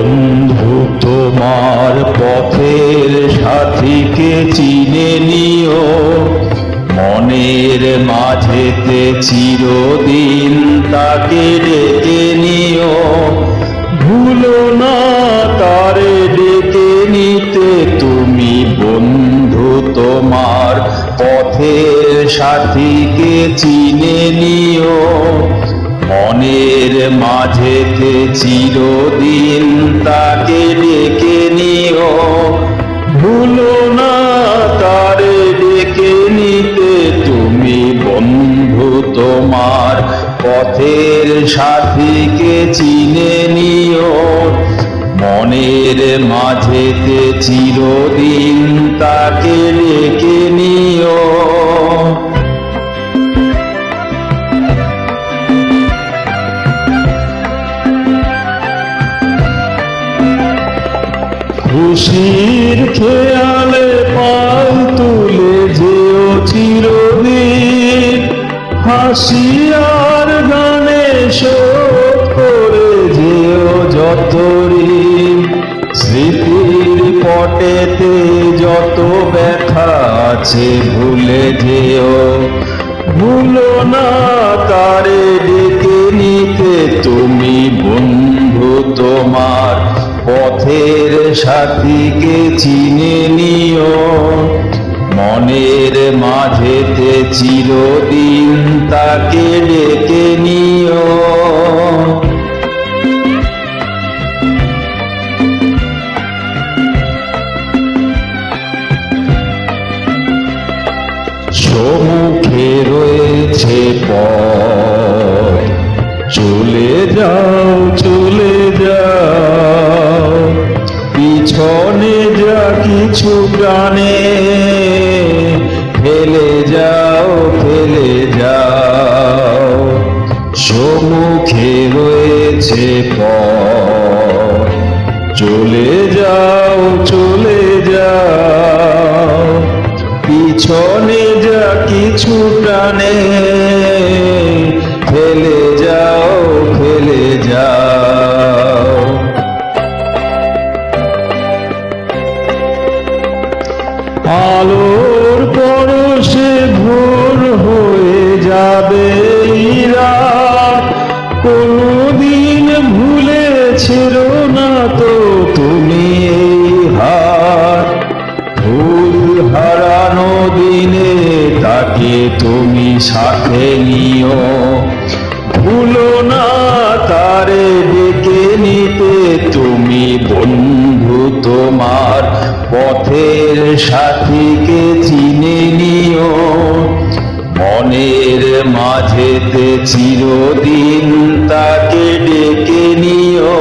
বন্ধু তোমার পথের সাথীকে চিনে নিও, মনের মাঝেতে চিরদিন তাকে ডেকে নিও। ভুলো না তারে ডেকে নিতে তুমি, বন্ধু তোমার পথের সাথীকে চিনে নিও, মনের মাঝেতে চিরদিন তাকে ডেকে নিও। ভুলো না তারে ডেকে নিতে তুমি, বন্ধু তোমার পথের সাথীকে চিনে নিও, মনের মাঝেতে চিরদিন তাকে ডেকে নিও। খুশির খেয়ালে পাল তুলে যেও চিরদিন, হাসি আর গানে শোধ করে যেও যত ঋণ। স্মৃতির পটেতে যত ব্যথা আছে ভুলে যেও, ভুলো না তারে ডেকে নিতে তুমি, বন্ধু তোমার পথের সাথীকে চিনে নিও, মনের মাঝেতে চিরদিন তাকে ডেকে নিও। সম্মুখে রয়েছে পথ, চলে যাও চলে যাও, পিছনে যা কিছু প্রাণে ফেলে যাও ফেলে যাও। সম্মুখে রয়েছে পথ, চলে যাও চলে যাও, পিছনে যা কিছু প্রাণে ফেলে যাও ফেলে যাও। আলোর পরশে ভোর হয়ে যাবে রাত, কোনদিন ভুলেছিল না তো তুমি এই হাত। ভুল হারানো দিনে তাকে তুমি সাথে নিও, ভুলো না তারে ডেকে নিতে তুমি, বন্ধু তোমার পথের সাথীকে চিনে নিও, মনের মাঝেতে চিরদিন তাকে ডেকে নিও।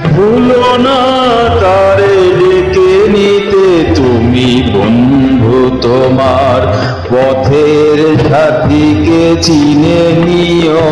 ভুলো না তারে ডেকে নিতে তুমি, বন্ধু তোমার পথের সাথীকে চিনে নিও।